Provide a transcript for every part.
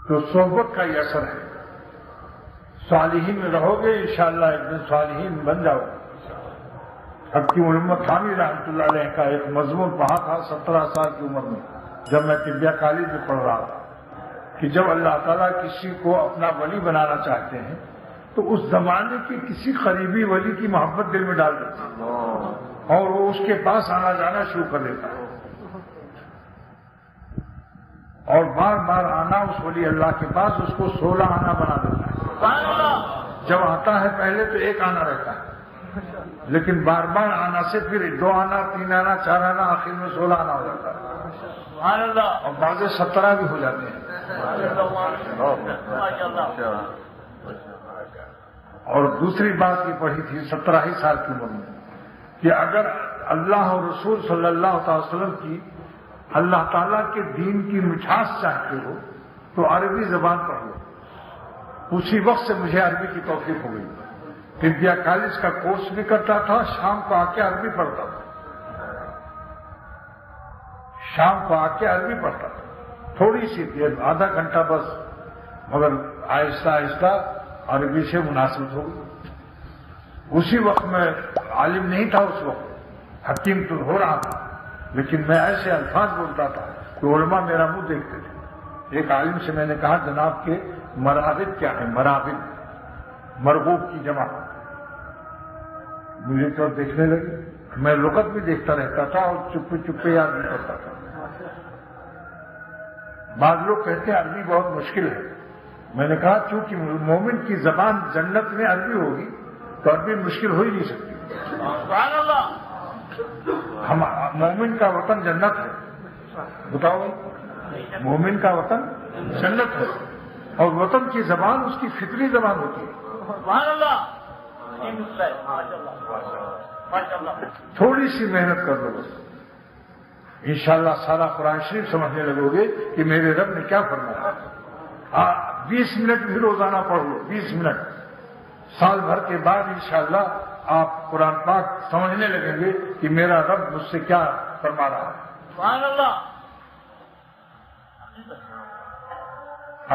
تو صحبت کا یہ اثر ہے. صالحین میں رہو گے انشاءاللہ ایک دن صالحین بن جاؤ گے. حکیم محمد تھانوی رحمۃ اللہ علیہ کا ایک مضمون پڑھا تھا 17 سال کی عمر میں جب میں طبیہ کالج میں پڑھ رہا تھا کہ جب اللہ تعالیٰ کسی کو اپنا ولی بنانا چاہتے ہیں تو اس زمانے کے کسی قریبی ولی کی محبت دل میں ڈال دیتے ہیں اور وہ اس کے پاس آنا جانا شروع کر دیتا ہے اور بار بار آنا اس ولی اللہ کے پاس اس کو 16 آنا بنا دیتا ہے. جب آتا ہے پہلے تو 1 آنا رہتا ہے لیکن بار بار آنا سے پھر 2 آنا 3 آنا 4 آنا آخر میں 16 آنا ہو جاتا ہے اور بعض 17 بھی ہو جاتے ہیں. اور دوسری بات یہ پڑھی تھی 17 ہی سال کی عمر میں کہ اگر اللہ اور رسول صلی اللہ تعالی وسلم کی اللہ تعالیٰ کے دین کی مٹھاس چاہتے ہو تو عربی زبان پڑھ لو. اسی وقت سے مجھے عربی کی توفیق ہو گئی. طبیہ کالج کا کورس بھی کرتا تھا شام کو آ کے عربی پڑھتا تھا تھوڑی سی دیر آدھا گھنٹہ بس مگر آہستہ آہستہ عربی سے مناسبت ہو گئی. اسی وقت میں عالم نہیں تھا اس وقت حکیم تو ہو رہا تھا لیکن میں ایسے الفاظ بولتا تھا کہ علماء میرا منہ دیکھتے تھے. ایک عالم سے میں نے کہا جناب کے مراغب کیا ہے؟ مراغب مرغوب کی جمع. مجھے تو دیکھنے لگے. میں لغت بھی دیکھتا رہتا تھا اور چپے چپے یاد بھی کرتا تھا. بعض لوگ کہتے ہیں عربی بہت مشکل ہے. میں نے کہا چونکہ مومن کی زبان جنت میں عربی ہوگی تو عربی مشکل ہو ہی نہیں سکتی. ہم مومن کا وطن جنت ہے. بتاؤ مومن کا وطن جنت ہے اور وطن کی زبان اس کی فطری زبان ہوتی ہے. تھوڑی سی محنت کر لو بس انشاءاللہ سارا قرآن شریف سمجھنے لگو گے کہ میرے رب نے کیا فرمایا. 20 منٹ بھی روزانہ پڑھ لو 20 منٹ. سال بھر کے بعد انشاءاللہ آپ قرآن پاک سمجھنے لگیں گے کہ میرا رب مجھ سے کیا فرما رہا ہے. سبحان اللہ.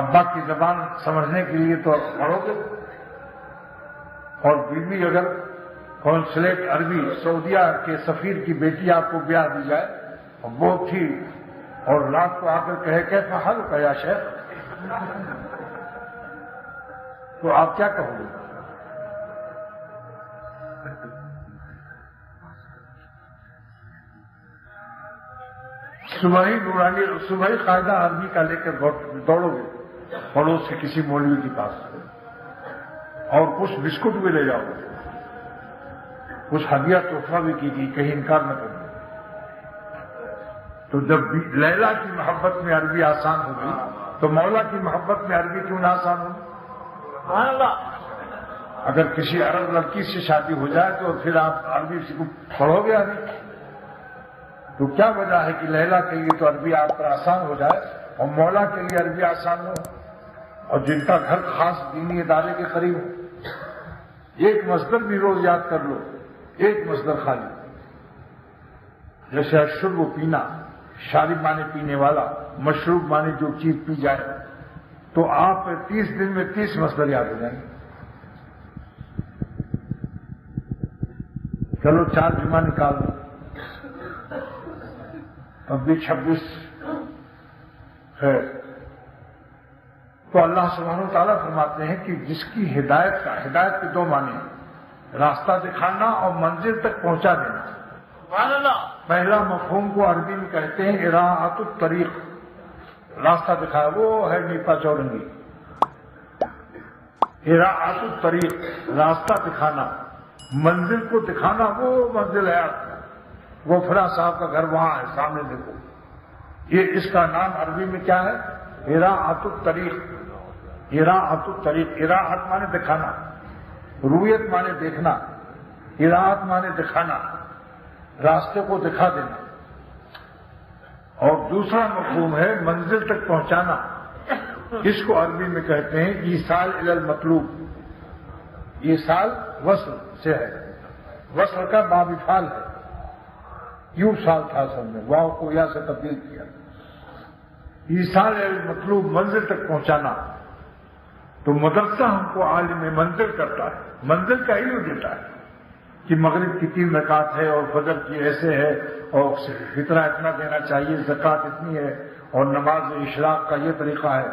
ابا کی زبان سمجھنے کے لیے تو پڑھو گے اور بیوی اگر کونسلیٹ عربی سعودیہ کے سفیر کی بیٹی آپ کو بیاہ دی جائے اور وہ تھی اور رات کو آ کر کہے کیسا حل کا یا شیخ تو آپ کیا کہو گے؟ صبح قاعدہ عربی کا لے کر دوڑو گے پڑوس سے کسی مولوی کے پاس اور کچھ بسکٹ بھی لے جاؤ گے کچھ ہدیہ تحفہ بھی کیجیے کہیں انکار نہ کریں. تو جب لیلا کی محبت میں عربی آسان ہوگی تو مولا کی محبت میں عربی کیوں نہ آسان ہوگی؟ اگر کسی عرب لڑکی سے شادی ہو جائے تو پھر آپ عربی پڑھو گے عربی تو کیا وجہ ہے کہ لیلا کے لیے تو عربی آپ پر آسان ہو جائے اور مولا کے لیے عربی آسان ہو اور جن کا گھر خاص دینی ادارے کے قریب ہو. ایک مصدر بھی روز یاد کر لو ایک مصدر خالی جیسے اشرب پینا شارب مانے پینے والا مشروب مانے جو چیز پی جائے تو آپ 30 دن میں 30 مصدر یاد ہو جائیں گے. چلو 4 جمعہ نکال دو اب بھی 26 ہے. تو اللہ سبحانہ وتعالیٰ فرماتے ہیں کہ جس کی ہدایت کے 2 معنی ہیں راستہ دکھانا اور منزل تک پہنچا دینا. پہلا مفہوم کو عربی میں کہتے ہیں اراعۃ الطریق. راستہ دکھایا وہ ہے نیپا چورنگی. اراعۃ الطریق راستہ دکھانا منزل کو دکھانا وہ منزل ہے وہ فلاں صاحب کا گھر وہاں ہے سامنے دیکھو. یہ اس کا نام عربی میں کیا ہے؟ اراعۃ الطریق. اراعۃ الطریق اراعۃ مانے دکھانا رویت مانے دیکھنا اراعۃ مانے دکھانا راستے کو دکھا دینا. اور دوسرا مفہوم ہے منزل تک پہنچانا. اس کو عربی میں کہتے ہیں ایصال الی المطلوب. ایصال وصل سے ہے وصل کا باب فعل ہے. یوں سال تھا اصل میں واو کو یا سے تبدیل کیا. ایصال المطلوب منزل تک پہنچانا، تو مدرسہ ہم کو عالم منزل کرتا ہے، منزل کا علم دیتا ہے کہ مغرب کی 3 رکعت ہے اور فجر کی ایسے ہے اور فطرہ اتنا دینا چاہیے، زکوٰۃ اتنی ہے اور نماز اشراق کا یہ طریقہ ہے۔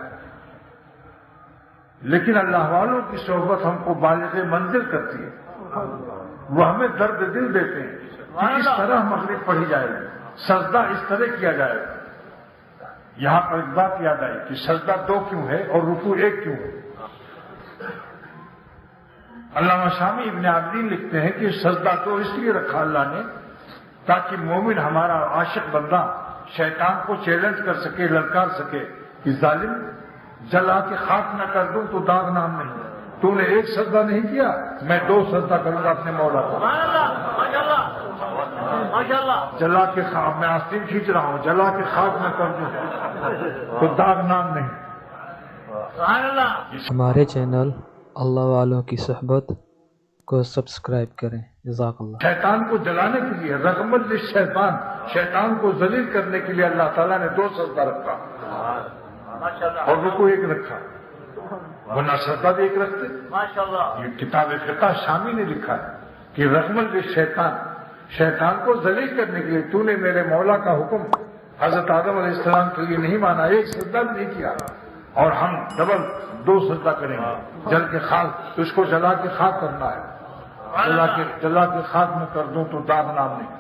لیکن اللہ والوں کی صحبت ہم کو بالغ منزل کرتی ہے، وہ ہمیں درد دل دیتے ہیں کہ اس طرح مغرب پڑھی جائے گی، سجدہ اس طرح کیا جائے گا۔ یہاں پر ایک بات یاد آئی کہ سجدہ 2 کیوں ہے اور رکوع 1 کیوں ہے؟ علامہ شامی ابن عابدین لکھتے ہیں کہ سجدہ 2 اس لیے رکھا اللہ نے تاکہ مومن ہمارا عاشق بندہ شیطان کو چیلنج کر سکے، للکار سکے کہ ظالم جلا کے خاک نہ کر دوں تو داغ نام نہیں، تو نے 1 سجدہ نہیں کیا، میں 2 سجدہ کروں گا اپنے مولا کو۔ جلا کے خاک، میں آستین کھینچ رہا ہوں، جلا کے خاک نہ کر دوں تو داغ نام نہیں۔ ہمارے چینل اللہ والوں کی صحبت کو سبسکرائب کریں، جزاک اللہ۔ شیطان کو جلانے کے لیے، رغمت للشیطان، شیطان کو ذلیل کرنے کے لیے اللہ تعالیٰ نے 2 سجدہ رکھا اور رکوع 1 رکھا، ورنہ سجدہ بھی 1 رکھتے۔ یہ کتاب فقہ شامی نے لکھا ہے کہ رغمت للشیطان، شیطان کو ذلیل کرنے کے لیے تو نے میرے مولا کا حکم حضرت آدم علیہ السلام کے لیے نہیں مانا، 1 سجدہ بھی نہیں کیا، اور ہم ڈبل 2 سجدہ کریں گے، جل کے خاک، تو اس کو جلا کے خاک کرنا ہے، جلا کے خاک میں کر دوں تو داغ نام نہیں۔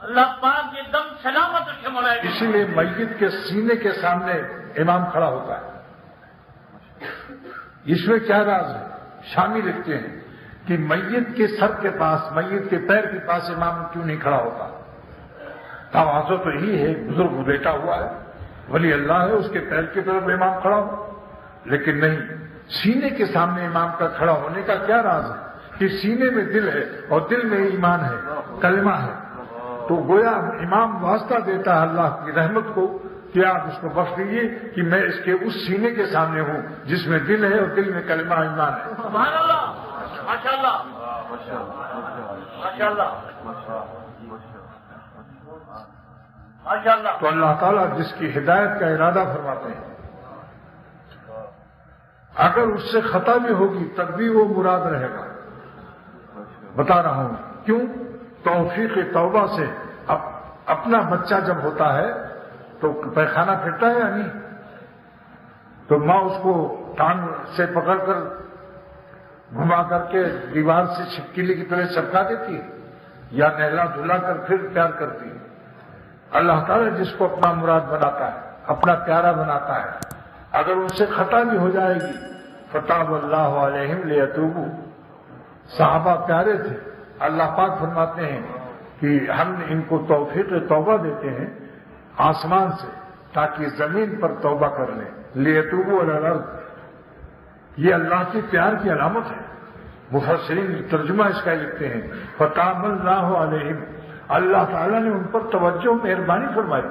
اللہ پاک یہ دم سلامت رکھے مولا۔ اسی لیے میت کے سینے کے سامنے امام کھڑا ہوتا ہے۔ اس میں کیا راز ہے؟ شامی لکھتے ہیں کہ میت کے سر کے پاس، میت کے پیر کے پاس امام کیوں نہیں کھڑا ہوتا؟ توازو تو یہی ہے، بزرگ بیٹا ہوا ہے، ولی اللہ ہے، اس کے پیر کی طرف امام کھڑا ہو، لیکن نہیں، سینے کے سامنے امام کا کھڑا ہونے کا کیا راز ہے؟ کہ سینے میں دل ہے اور دل میں ایمان ہے، کلمہ ہے، تو گویا امام واسطہ دیتا ہے اللہ کی رحمت کو کہ آپ اس کو بخش دیجیے کہ میں اس کے اس سینے کے سامنے ہوں جس میں دل ہے اور دل میں کلمہ ایمان ہے۔ سبحان اللہ، ماشاءاللہ، ماشاءاللہ، ماشاءاللہ۔ تو اللہ تعالیٰ جس کی ہدایت کا ارادہ فرماتے ہیں، اگر اس سے خطا بھی ہوگی تب بھی وہ مراد رہے گا۔ بتا رہا ہوں کیوں؟ توفیق توبہ سے اپنا بچہ جب ہوتا ہے تو پیخانہ پھرتا ہے یا نہیں؟ تو ماں اس کو ٹانگ سے پکڑ کر گھما کر کے دیوار سے چھپکلی کی طرح چپکا دیتی ہے یا نہلا دھلا کر پھر پیار کرتی ہے۔ اللہ تعالیٰ جس کو اپنا مراد بناتا ہے، اپنا پیارا بناتا ہے، اگر ان سے خطا بھی ہو جائے گی فتاب اللہ علیہم لیتوبوا، صحابہ پیارے تھے، اللہ پاک فرماتے ہیں کہ ہم نے ان کو توفیق توبہ دیتے ہیں آسمان سے تاکہ زمین پر توبہ کر لیں، لیتوبوا علی الارض، یہ اللہ کی پیار کی علامت ہے۔ مفسرین ترجمہ اس کا لکھتے ہیں فتاب اللہ علیہم، اللہ تعالیٰ نے ان پر توجہ مہربانی فرمائی،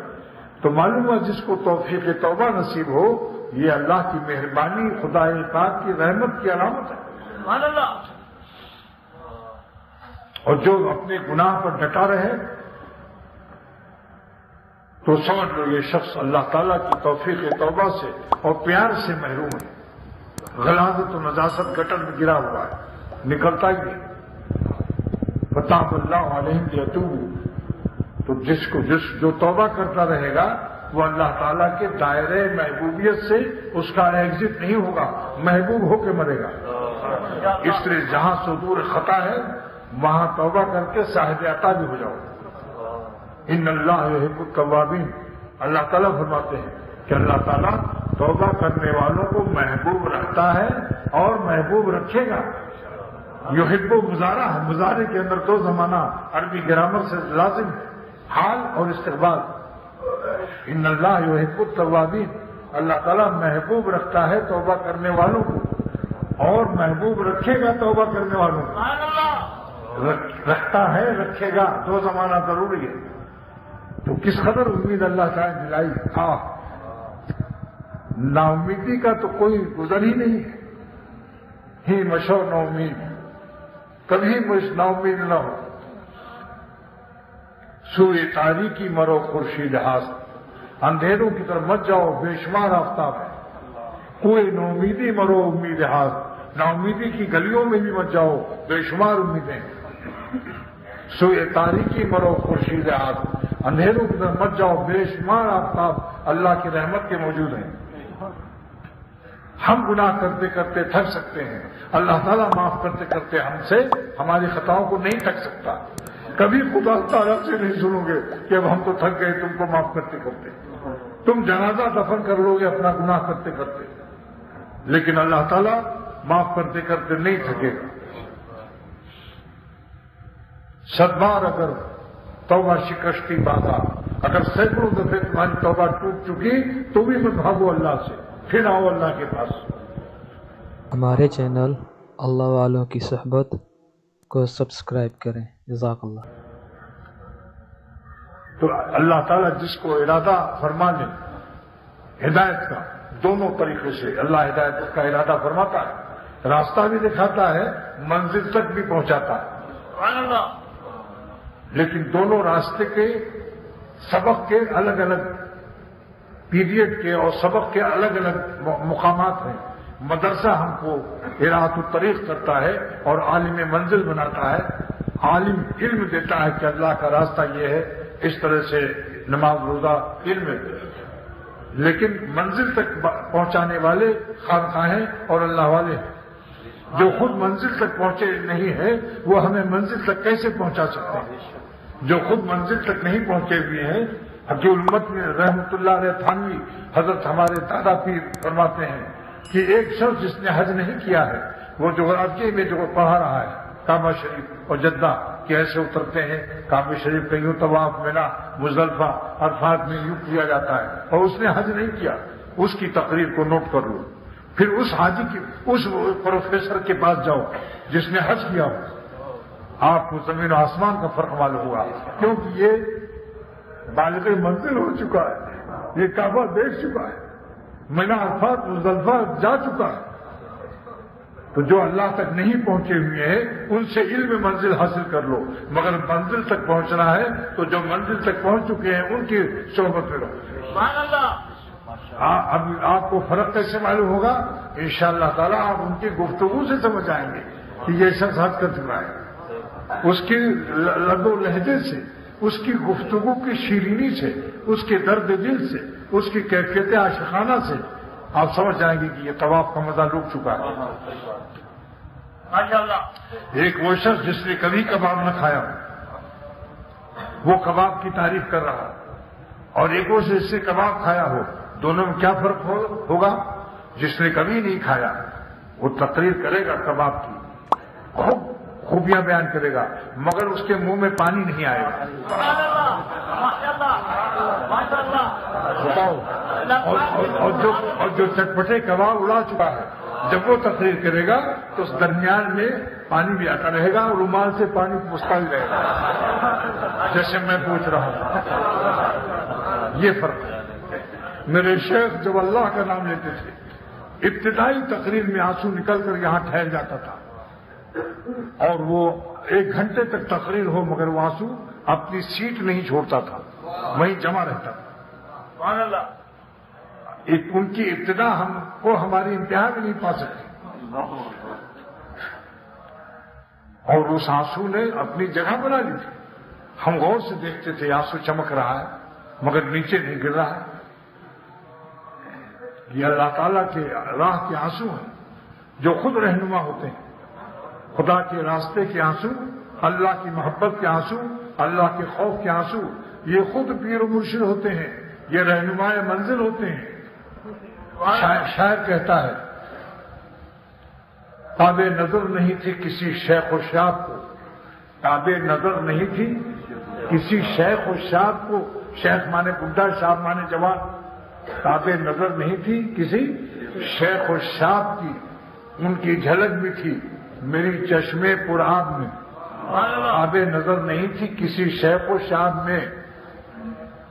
تو معلوم ہے جس کو توفیق توبہ نصیب ہو یہ اللہ کی مہربانی، خدا پاک کی رحمت کی علامت ہے۔ سبحان اللہ۔ اور جو اپنے گناہ پر ڈٹا رہے تو سمجھ لو یہ شخص اللہ تعالیٰ کی توفیق توبہ سے اور پیار سے محروم ہے، غلاظت و نجاست گٹر میں گرا ہوا ہے، نکلتا ہی نہیں۔ فتاب اللہ علیہم لیتوبوا، تو جو توبہ کرتا رہے گا وہ اللہ تعالیٰ کے دائرے محبوبیت سے اس کا ایگزٹ نہیں ہوگا، محبوب ہو کے مرے گا۔ اس لیے جہاں صدور خطا ہے وہاں توبہ کر کے صاحب عطا بھی ہو جاؤ۔ ان اللہ یحب التوابین، اللہ تعالیٰ فرماتے ہیں کہ اللہ تعالیٰ توبہ کرنے والوں کو محبوب رکھتا ہے اور محبوب رکھے گا۔ یحب مضارع ہے، مضارع کے اندر 2 زمانہ عربی گرامر سے لازم ہے، حال اور استقبال۔ ان اللہ یحب التوابین، اللہ تعالیٰ محبوب رکھتا ہے توبہ کرنے والوں کو اور محبوب رکھے گا توبہ کرنے والوں کو۔ سبحان اللہ۔ رکھتا ہے، رکھے گا، 2 زمانہ ضروری ہے۔ تو کس قدر امید اللہ تعالیٰ دلائی۔ نا امیدی کا تو کوئی گزر ہی نہیں ہے، ہی مشو نا امید، کبھی مجھ نا امید نہ ہو۔ سوئے تاریکی مرو خورشید ہاس، اندھیروں کی طرف مت جاؤ، بے شمار آفتاب ہے. کوئی نومیدی مرو امید ہاتھ، ناامیدی کی گلیوں میں بھی مت جاؤ، بے شمار امیدیں. سوئے تاریکی مرو خورشید ہاتھ، اندھیروں کی طرف مت جاؤ، بے شمار آفتاب اللہ کی رحمت کے موجود ہیں. ہم گناہ کرتے کرتے تھک سکتے ہیں، اللہ تعالیٰ معاف کرتے کرتے ہم سے ہماری خطاؤں کو نہیں تھک سکتا. کبھی خدا تعالیٰ سے نہیں سنو گے کہ اب ہم تو تھک گئے تم کو معاف کرتے کرتے. تم جنازہ دفن کر لو گے اپنا گناہ کرتے کرتے، لیکن اللہ تعالیٰ معاف کرتے کرتے نہیں تھکے گا. 100 بار اگر توبہ شکستی بادا، اگر سینکڑوں دفعے تمہاری توبہ ٹوٹ چکی تو بھی مت بھاگو اللہ سے، پھر آؤ اللہ کے پاس. ہمارے چینل اللہ والوں کی صحبت کو سبسکرائب کریں. جزاک اللہ. تو اللہ تعالیٰ جس کو ارادہ فرما لے ہدایت کا، دونوں طریقے سے اللہ ہدایت کا ارادہ فرماتا ہے، راستہ بھی دکھاتا ہے، منزل تک بھی پہنچاتا ہے. سبحان اللہ. لیکن دونوں راستے کے سبق کے الگ الگ پیریڈ کے اور سبق کے الگ الگ مقامات ہیں. مدرسہ ہم کو ارادت الطریق کرتا ہے اور عالم منزل بناتا ہے. عالم علم دیتا ہے کہ اللہ کا راستہ یہ ہے، اس طرح سے نماز روزہ علم ہے. لیکن منزل تک پہنچانے والے خانقاہیں اور اللہ والے ہیں. جو خود منزل تک پہنچے نہیں ہیں وہ ہمیں منزل تک کیسے پہنچا سکتے ہیں؟ جو خود منزل تک نہیں پہنچے ہوئے ہیں. حقیق امت میں رحمۃ اللہ علیہ تھانوی حضرت ہمارے دادا پیر فرماتے ہیں کہ ایک شخص جس نے حج نہیں کیا ہے وہ جغرافیے میں جو پڑھا رہا ہے کعبہ شریف اور جدہ کیسے اترتے ہیں، کعبہ شریف کا یوں طواف، مینا، مزدلفہ، عرفات میں یوں کیا جاتا ہے، اور اس نے حج نہیں کیا، اس کی تقریر کو نوٹ کر لو. پھر اس حاجی کی اس پروفیسر کے پاس جاؤ جس نے حج کیا ہو، آپ کو زمین و آسمان کا فرق معلوم ہوگا، کیونکہ یہ بالغ منزل ہو چکا ہے، یہ کعبہ دیکھ چکا ہے، مینا، عرفات، مزدلفہ جا چکا ہے. تو جو اللہ تک نہیں پہنچے ہوئے ہیں ان سے علم منزل حاصل کر لو، مگر منزل تک پہنچنا ہے تو جو منزل تک پہنچ چکے ہیں ان کی صحبت میں رہو. سبحان اللہ. اب آپ کو فرق کیسے معلوم ہوگا؟ انشاءاللہ تعالیٰ آپ ان کی گفتگو سے سمجھ آئیں گے کہ یہ شخص حج کر چکا ہے. اس کی لد و لہجے سے، اس کی گفتگو کی شیرینی سے، اس کے درد دل سے، اس کی کیفیت عاشقانہ سے آپ سمجھ جائیں گے کہ یہ طواف کا مزہ لوٹ چکا ہے. ماشاءاللہ. ایک وہ شخص جس نے کبھی کباب نہ کھایا وہ کباب کی تعریف کر رہا، اور ایک وہ جس نے کباب کھایا ہو، دونوں میں کیا فرق ہوگا؟ جس نے کبھی نہیں کھایا وہ تقریر کرے گا کباب کی، خوبیاں بیان کرے گا، مگر اس کے منہ میں پانی نہیں آئے گا. سبحان اللہ. ماشاءاللہ. ماشاءاللہ. بتاؤ. اور جو چٹپٹے کباب اڑا چکا ہے جب وہ تقریر کرے گا تو اس درمیان میں پانی بھی آتا رہے گا اور رومال سے پانی پوچھتا بھی رہے گا، جیسے میں پوچھ رہا ہوں. یہ فرق ہے. میرے شیخ جب اللہ کا نام لیتے تھے ابتدائی تقریر میں آنسو نکل کر یہاں ٹھہر جاتا تھا، اور وہ 1 گھنٹے تک تقریر ہو مگر وہ آنسو اپنی سیٹ نہیں چھوڑتا تھا، وہیں جمع رہتا تھا. سبحان اللہ. ان کی ابتدا ہم کو ہماری انتہا بھی نہیں پا سکتی، اور اس آنسو نے اپنی جگہ بنا لی تھی. ہم غور سے دیکھتے تھے آنسو چمک رہا ہے مگر نیچے نہیں گر رہا ہے. یہ اللہ تعالیٰ کے راہ کے آنسو ہیں جو خود رہنما ہوتے ہیں. خدا کے راستے کے آنسو، اللہ کی محبت کے آنسو، اللہ کے خوف کے آنسو، یہ خود پیر و مرشد ہوتے ہیں، یہ رہنمائے منزل ہوتے ہیں. شاعر کہتا ہے تاب نظر نہیں تھی کسی شیخ و شاب کو، تاب نظر نہیں تھی کسی شیخ و شاب کو، شیخ مانے بڈھا، شاب مانے جوان. تاب نظر نہیں تھی کسی شیخ و شاب کی، ان کی جھلک بھی تھی میری چشمے پرآب میں. تاب نظر نہیں تھی کسی شیخ و شاب میں،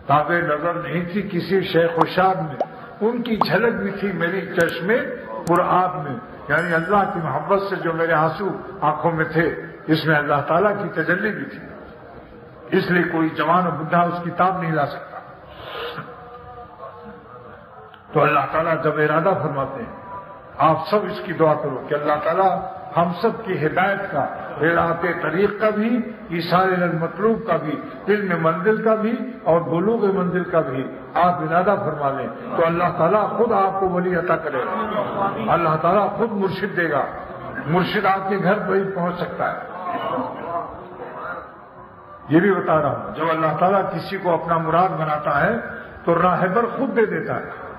تاب نظر نہیں تھی کسی شیخ و شاب میں، ان کی جھلک بھی تھی میری چشمے پرآب میں. یعنی اللہ کی محبت سے جو میرے آنسو آنکھوں میں تھے اس میں اللہ تعالیٰ کی تجلی بھی تھی. اس لیے کوئی جوان و بڈھا اس کی تاب نہیں لا سکتا. تو اللہ تعالیٰ جب ارادہ فرماتے ہیں آپ سب اس کی دعا کرو کہ اللہ تعالیٰ ہم سب کی ہدایت کا، ہدایت طریق کا بھی، ایصال المطلوب کا بھی، علم منزل کا بھی اور بلوغ منزل کا بھی آپ ارادہ فرما لیں تو اللہ تعالیٰ خود آپ کو ولی عطا کرے گا، اللہ تعالیٰ خود مرشد دے گا، مرشد آپ کے گھر پر ہی پہنچ سکتا ہے۔ یہ بھی بتا رہا ہوں جب اللہ تعالیٰ کسی کو اپنا مراد بناتا ہے تو راہبر خود دے دیتا ہے۔